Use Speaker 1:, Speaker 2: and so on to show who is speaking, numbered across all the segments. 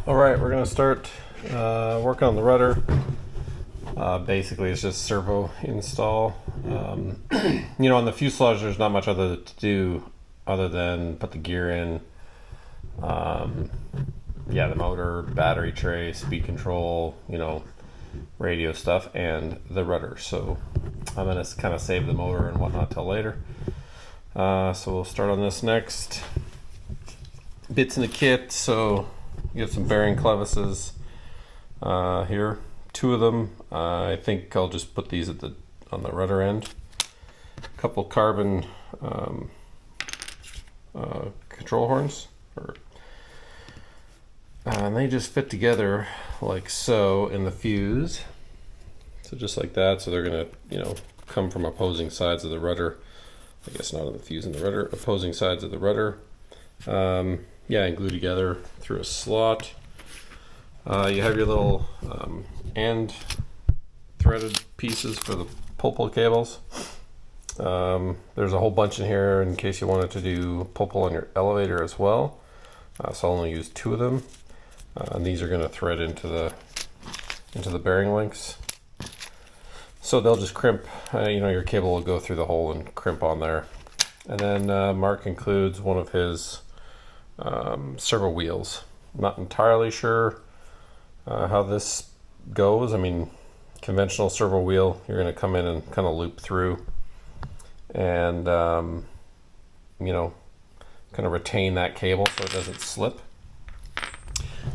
Speaker 1: Alright, we're going to start working on the rudder. Basically, it's just servo install. On the fuselage, there's not much other to do other than put the gear in. The motor, battery tray, speed control, radio stuff, and the rudder. So I'm going to kind of save the motor and whatnot till later. So we'll start on this next. Bits in the kit, so you get some bearing clevises here, 2 of them. I think I'll just put these on the rudder end. A couple carbon control horns, and they just fit together like so in the fuse. So just like that. So they're gonna, come from opposing sides of the rudder. I guess not in the fuse in the rudder. Opposing sides of the rudder. And glue together through a slot. You have your little end threaded pieces for the pull cables. There's a whole bunch in here in case you wanted to do pull on your elevator as well. So I'll only use 2 of them. And these are going to thread into the bearing links. So they'll just crimp. Your cable will go through the hole and crimp on there. And then Mark includes one of his servo wheels. I'm not entirely sure how this goes. I mean, conventional servo wheel, you're going to come in and kind of loop through and kind of retain that cable so it doesn't slip.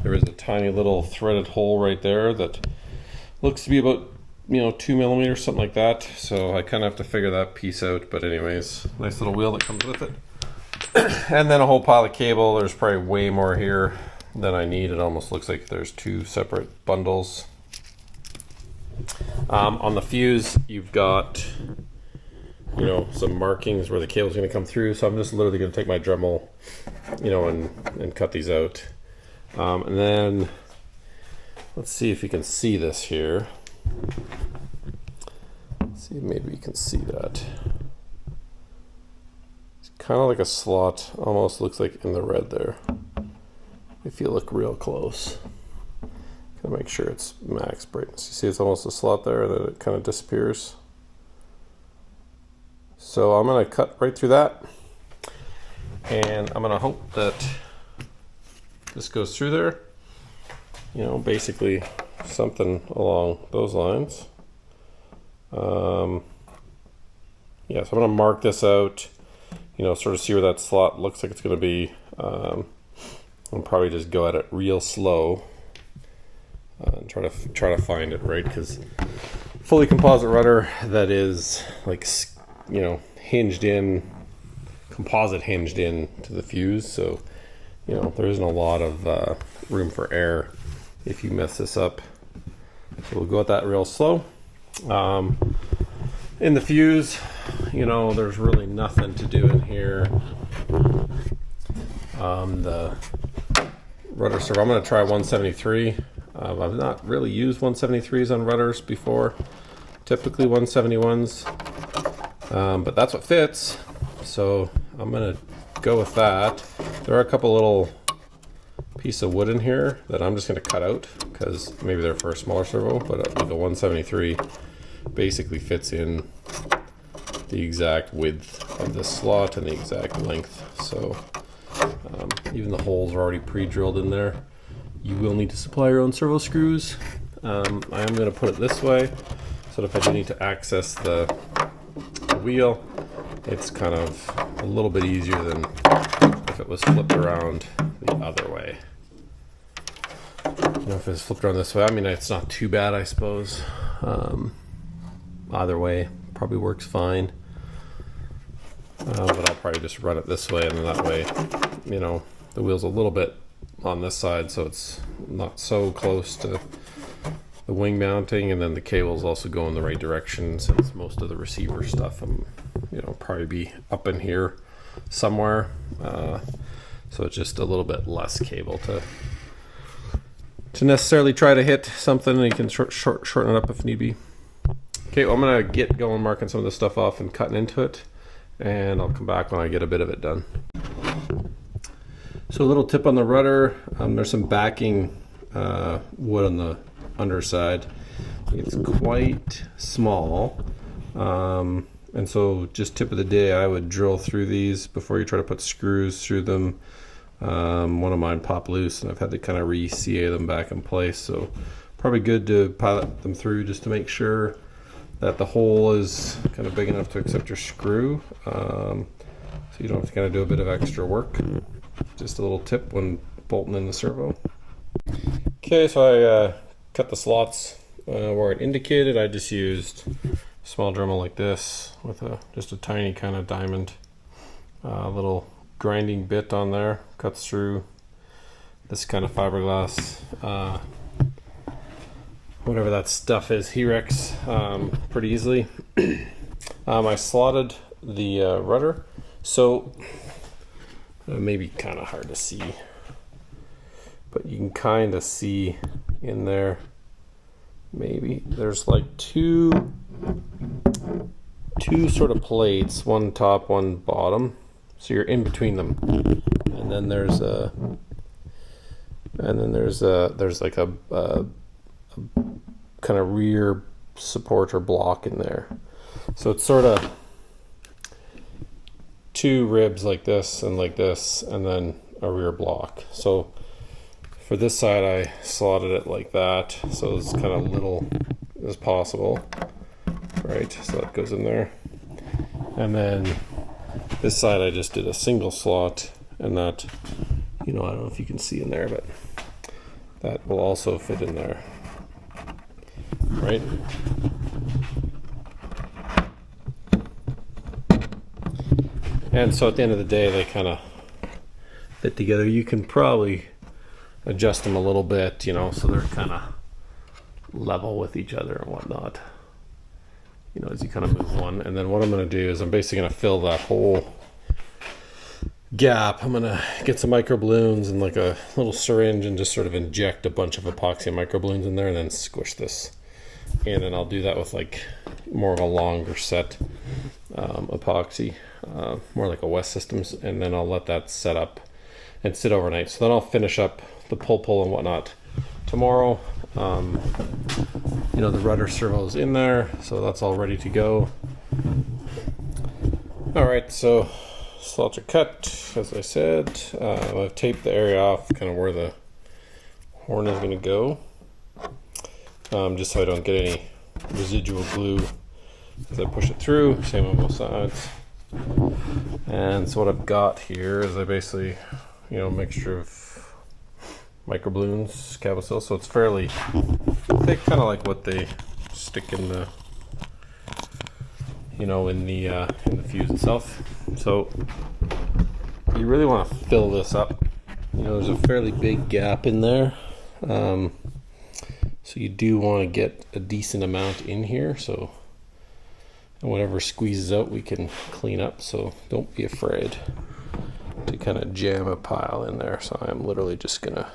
Speaker 1: There is a tiny little threaded hole right there that looks to be about 2 millimeters, something like that. So I kind of have to figure that piece out. But anyways, nice little wheel that comes with it. And then a whole pile of cable. There's probably way more here than I need. It almost looks like there's 2 separate bundles. On the fuse, you've got some markings where the cable's going to come through. So I'm just literally going to take my Dremel, and cut these out. And then let's see if you can see this here. Let's see, maybe you can see that. Kind of like a slot, almost looks like in the red there. If you look real close, gotta make sure it's max brightness. You see, it's almost a slot there, and then it kind of disappears. So I'm gonna cut right through that, and I'm gonna hope that this goes through there. Basically something along those lines. So I'm gonna mark this out. Sort of see where that slot looks like it's going to be. I'll probably just go at it real slow and try to find it right, because fully composite rudder that is like hinged in, composite hinged in to the fuse. So there isn't a lot of room for error if you mess this up. So we'll go at that real slow. In the fuse, there's really nothing to do in here. The rudder servo, I'm going to try 173. I've not really used 173s on rudders before. Typically 171s, but that's what fits. So I'm going to go with that. There are a couple little pieces of wood in here that I'm just going to cut out because maybe they're for a smaller servo, but the 173 basically fits in the exact width of the slot and the exact length. So even the holes are already pre-drilled in there. You will need to supply your own servo screws. I am going to put it this way so that if I do need to access the wheel, it's kind of a little bit easier than if it was flipped around the other way. If it's flipped around this way, it's not too bad, I suppose. Either way probably works fine. But I'll probably just run it this way, and then that way, the wheel's a little bit on this side, so it's not so close to the wing mounting, and then the cables also go in the right direction, since most of the receiver stuff probably be up in here somewhere. So it's just a little bit less cable to necessarily try to hit something, and you can shorten it up if need be. Okay, well, I'm gonna get going marking some of this stuff off and cutting into it, and I'll come back when I get a bit of it done. So a little tip on the rudder, there's some backing wood on the underside. It's quite small, and so just tip of the day, I would drill through these before you try to put screws through them. One of mine popped loose and I've had to kind of re-CA them back in place, so probably good to pilot them through just to make sure that the hole is kind of big enough to accept your screw, so you don't have to kind of do a bit of extra work. Just a little tip when bolting in the servo. Okay, so I cut the slots where it indicated. I just used a small Dremel like this with just a tiny kind of diamond little grinding bit on there. Cuts through this kind of fiberglass, whatever that stuff is, Herex, pretty easily. I slotted the rudder, so maybe kind of hard to see, but you can kind of see in there. Maybe there's like two sort of plates, one top, one bottom. So you're in between them, and then there's like a kind of rear support or block in there. So it's sort of two ribs like this, and then a rear block. So for this side, I slotted it like that, so it's kind of little as possible, right? So that goes in there, and then this side I just did a single slot, and that, I don't know if you can see in there, but that will also fit in there, right? And so at the end of the day, they kind of fit together. You can probably adjust them a little bit, so they're kind of level with each other and whatnot, as you kind of move one. And then what I'm going to do is I'm basically going to fill that whole gap. I'm going to get some microballoons and like a little syringe and just sort of inject a bunch of epoxy microballoons in there and then squish this in. And I'll do that with like more of a longer set epoxy, more like a West Systems, and then I'll let that set up and sit overnight. So then I'll finish up the pull and whatnot tomorrow. The rudder servo's in there, so that's all ready to go. All right, so slots are cut, as I said. I've taped the area off, kind of where the horn is going to go, just so I don't get any residual glue as I push it through. Same on both sides. And so what I've got here is I basically, a mixture of microballoons, Cavasil, so it's fairly thick, kind of like what they stick in the, in the fuse itself. So you really want to fill this up. There's a fairly big gap in there, so you do want to get a decent amount in here. So whatever squeezes out, we can clean up. So don't be afraid to kind of jam a pile in there. So I'm literally just gonna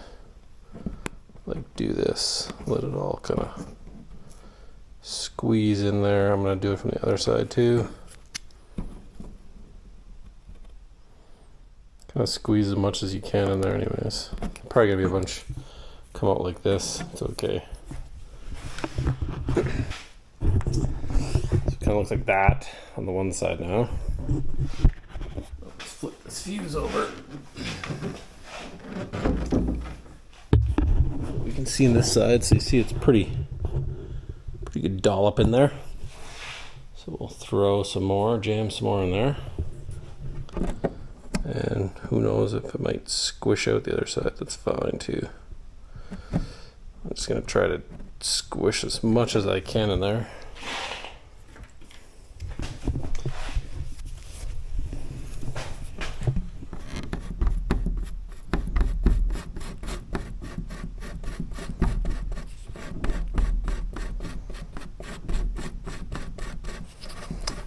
Speaker 1: do this, let it all kind of squeeze in there. I'm gonna do it from the other side too. Kind of squeeze as much as you can in there anyways. Probably gonna be a bunch come out like this. It's okay. So it kind of looks like that on the one side now. Let's flip this fuse over. We can see in this side, so you see it's pretty good dollop in there. So we'll throw some more, jam some more in there. And who knows if it might squish out the other side, that's fine too. I'm just gonna try to squish as much as I can in there.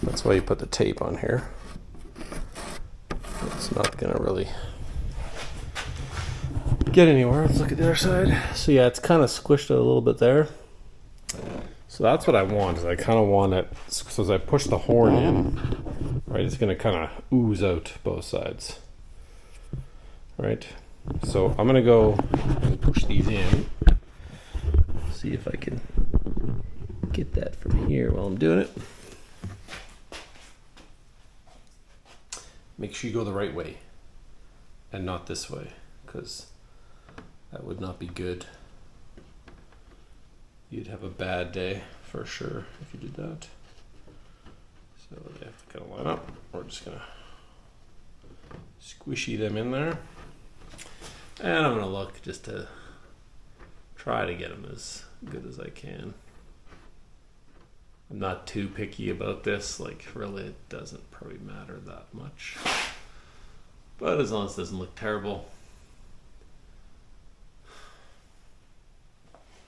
Speaker 1: That's why you put the tape on here. It's not gonna really get anywhere. Let's look at the other side. So yeah, it's kind of squished out a little bit there. So that's what I want, is I kind of want it, so as I push the horn in, right, it's gonna kind of ooze out both sides. right? So I'm gonna go and push these in. See if I can get that from here while I'm doing it. Make sure you go the right way and not this way, because that would not be good. You'd have a bad day for sure if you did that. So they have to kind of line up. We're just gonna squishy them in there. And I'm gonna look just to try to get them as good as I can. I'm not too picky about this, like really it doesn't probably matter that much. But as long as it doesn't look terrible,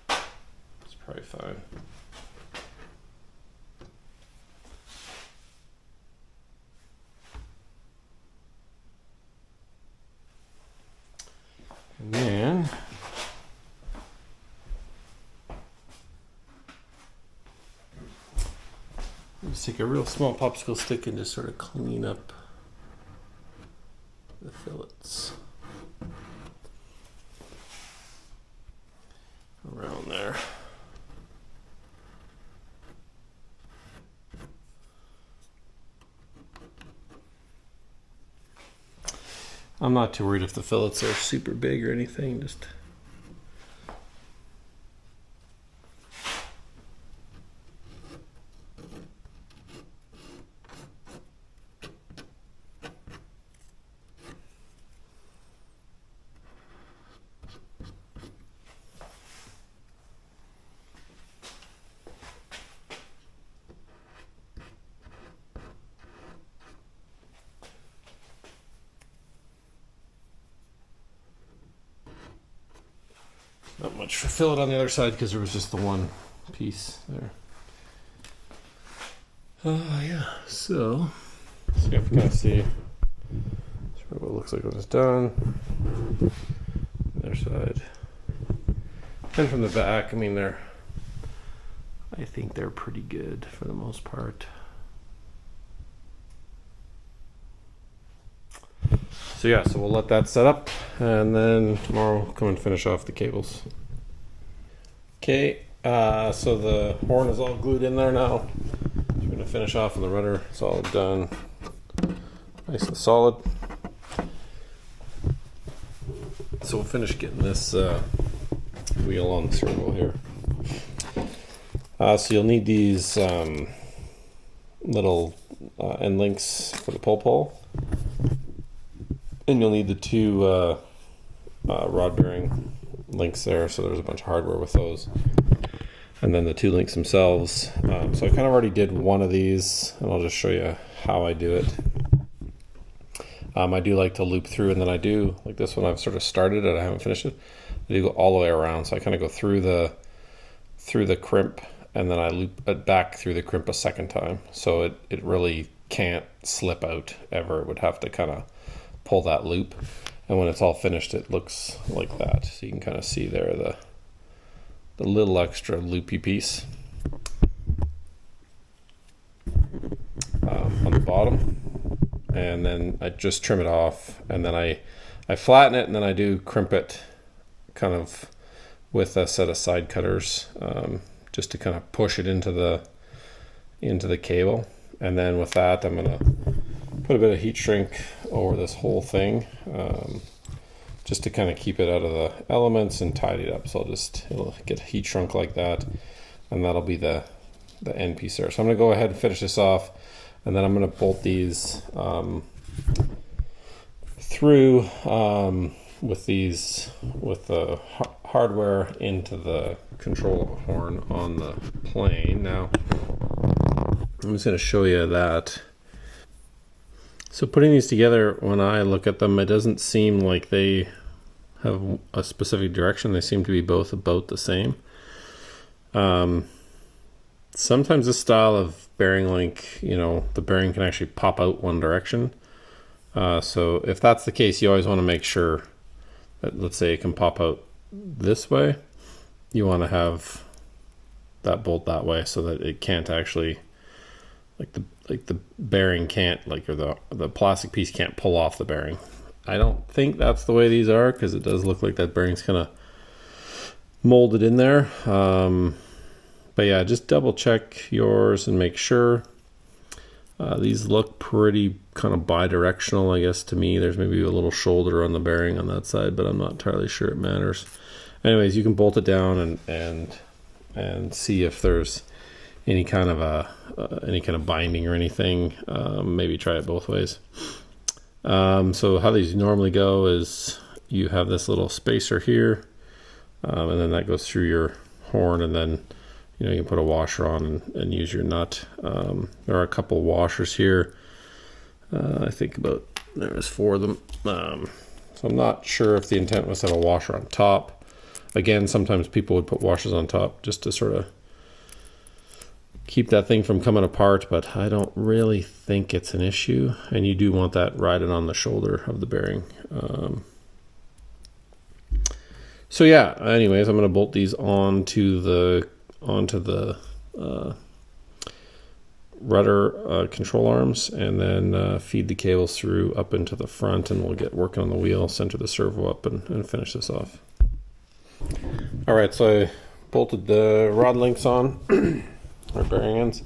Speaker 1: it's probably fine. And then just take a real small popsicle stick and just sort of clean up the fillets around there. I'm not too worried if the fillets are super big or anything, just not much for fillet on the other side because there was just the one piece there. Yeah, so you have to kind of see sort of what it looks like when it's done. Other side. And from the back, I mean, I think they're pretty good for the most part. So yeah, so we'll let that set up and then tomorrow come and finish off the cables. Okay, so the horn is all glued in there now. So we're gonna finish off on the rudder. It's all done, nice and solid. So we'll finish getting this wheel on the servo here. So you'll need these little end links for the pull. And you'll need the two rod bearing links there, so there's a bunch of hardware with those. And then the two links themselves. So I kind of already did one of these, and I'll just show you how I do it. I do like to loop through, and then I do, like this one I've sort of started it, I haven't finished it. I do go all the way around, so I kind of go through the crimp, and then I loop it back through the crimp a second time. So it really can't slip out ever. It would have to kind of pull that loop, and when it's all finished it looks like that. So you can kind of see there the little extra loopy piece on the bottom, and then I just trim it off, and then I flatten it, and then I do crimp it kind of with a set of side cutters, just to kind of push it into the cable. And then with that I'm gonna put a bit of heat shrink over this whole thing, just to kind of keep it out of the elements and tidy it up. So it'll get heat shrunk like that, and that'll be the end piece there. So I'm gonna go ahead and finish this off, and then I'm gonna bolt these through with the hardware into the control horn on the plane. Now I'm just going to show you that. So putting these together, when I look at them, it doesn't seem like they have a specific direction. They seem to be both about the same. Sometimes this style of bearing link, the bearing can actually pop out one direction. So if that's the case, you always want to make sure that, let's say it can pop out this way, you want to have that bolt that way so that it can't actually, like the bearing can't, or the plastic piece can't pull off the bearing I don't think that's the way these are, because it does look like that bearing's kind of molded in there. But yeah, just double check yours and make sure. These look pretty kind of bi-directional, I guess, to me. There's maybe a little shoulder on the bearing on that side, but I'm not entirely sure it matters. Anyways, you can bolt it down and see if there's any kind of binding or anything. Maybe try it both ways. So how these normally go is you have this little spacer here, and then that goes through your horn, and then you can put a washer on and use your nut. There are a couple washers here. I think there's 4 of them. So I'm not sure if the intent was to have a washer on top. Again, sometimes people would put washers on top just to sort of keep that thing from coming apart, but I don't really think it's an issue. And you do want that riding on the shoulder of the bearing. So yeah, anyways, I'm going to bolt these onto the rudder control arms, and then feed the cables through up into the front, and we'll get working on the wheel, center the servo up, and finish this off. All right, so I bolted the rod links on, our bearing ends.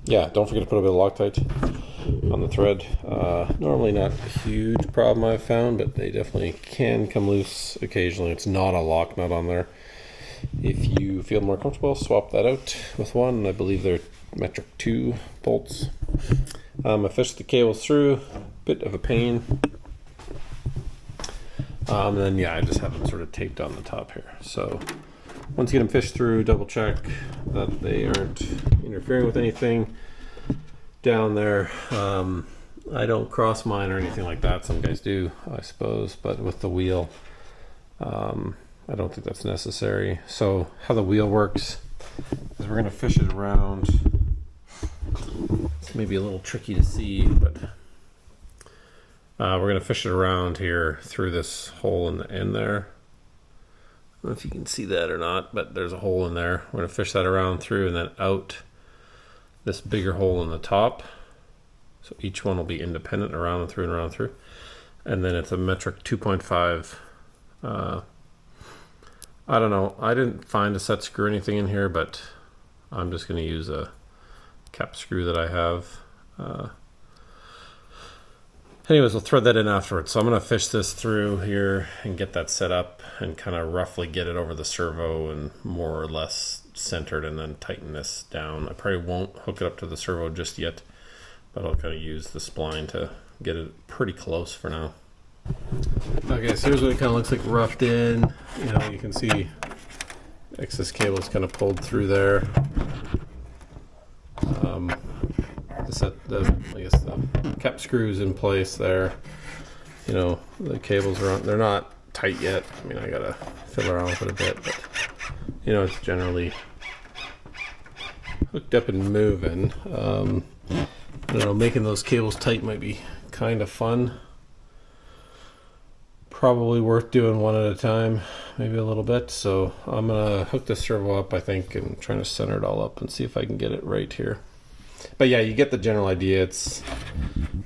Speaker 1: Yeah, don't forget to put a bit of Loctite on the thread. Normally not a huge problem I've found, but they definitely can come loose occasionally. It's not a lock nut on there. If you feel more comfortable, swap that out with one. I believe they're metric 2 bolts. I fished the cables through, bit of a pain. And then yeah, I just have them sort of taped on the top here. So once you get them fished through, double check that they aren't interfering with anything down there. I don't cross mine or anything like that. Some guys do, I suppose, but with the wheel, I don't think that's necessary. So how the wheel works is we're going to fish it around. It's maybe a little tricky to see, but we're going to fish it around here through this hole in the end there. I don't know if you can see that or not, but there's a hole in there. We're going to fish that around through and then out this bigger hole in the top. So each one will be independent, around and through and around and through. And then it's a metric 2.5. I don't know. I didn't find a set screw or anything in here, but I'm just going to use a cap screw that I have. Anyways, we'll thread that in afterwards. So I'm going to fish this through here and get that set up and kind of roughly get it over the servo and more or less centered, and then tighten this down. I probably won't hook it up to the servo just yet, but I'll kind of use the spline to get it pretty close for now. Okay, so here's what it kind of looks like roughed in. You can see excess cables kind of pulled through there. I guess the cap screws in place there. The cables are on. They're not tight yet. I mean, I gotta fiddle around with it a bit, but it's generally hooked up and moving. I don't know, making those cables tight might be kind of fun. Probably worth doing one at a time, maybe a little bit. So I'm gonna hook the servo up, I think, and trying to center it all up and see if I can get it right here. But yeah, you get the general idea. It's,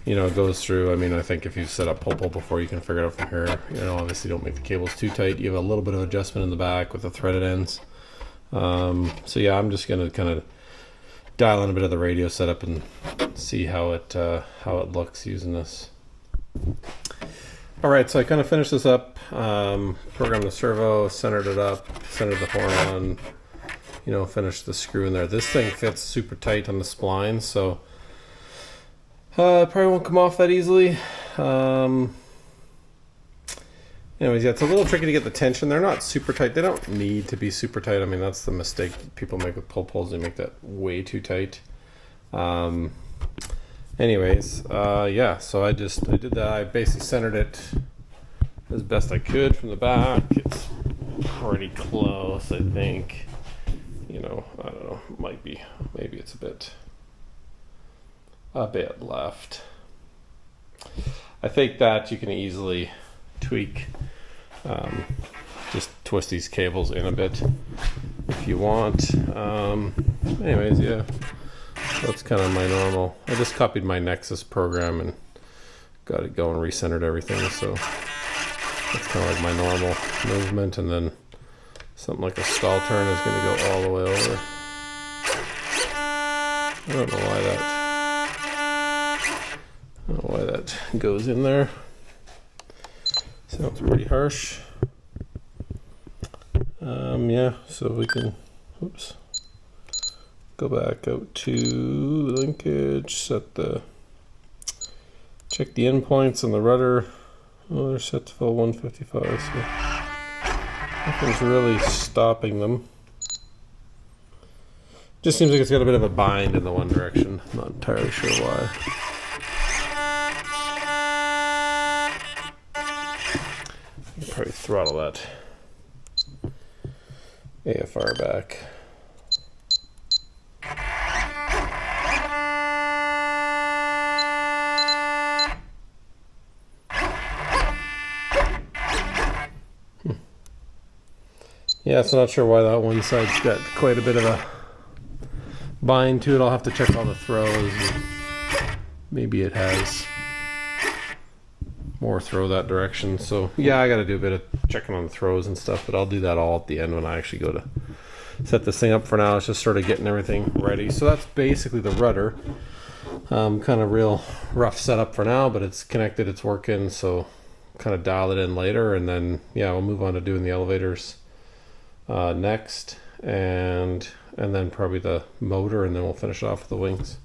Speaker 1: it goes through. I mean, I think if you've set up pull before, you can figure it out from here. Obviously don't make the cables too tight. You have a little bit of adjustment in the back with the threaded ends. So yeah, I'm just gonna kind of dial in a bit of the radio setup and see how it looks using this. All right, so I kind of finished this up, programmed the servo, centered it up, centered the horn on, finished the screw in there. This thing fits super tight on the spline, so probably won't come off that easily. Anyways, yeah, it's a little tricky to get the tension. They're not super tight. They don't need to be super tight. I mean, that's the mistake people make with pull pulls. They make that way too tight. Anyways, yeah, so I did that. I basically centered it as best I could from the back. It's pretty close, I think. I don't know, maybe it's a bit left. I think that you can easily tweak, just twist these cables in a bit if you want. Anyways, yeah. That's kind of my normal. I just copied my Nexus program and got it going, recentered everything, so that's kind of like my normal movement, and then something like a stall turn is going to go all the way over. I don't know why that goes in there. Sounds pretty harsh. Yeah, so we can, oops, go back out to linkage, check the endpoints on the rudder. Oh, they're set to fill 155, so nothing's really stopping them. Just seems like it's got a bit of a bind in the one direction. I'm not entirely sure why. You can probably throttle that AFR back. Yeah, so not sure why that one side's got quite a bit of a bind to it. I'll have to check all the throws. Maybe it has more throw that direction. So yeah, I got to do a bit of checking on the throws and stuff, but I'll do that all at the end when I actually go to set this thing up. For now, it's just sort of getting everything ready. So that's basically the rudder. Kind of real rough setup for now, but it's connected, it's working, so kind of dial it in later, and then yeah, we'll move on to doing the elevators next, and then probably the motor, and then we'll finish off with the wings.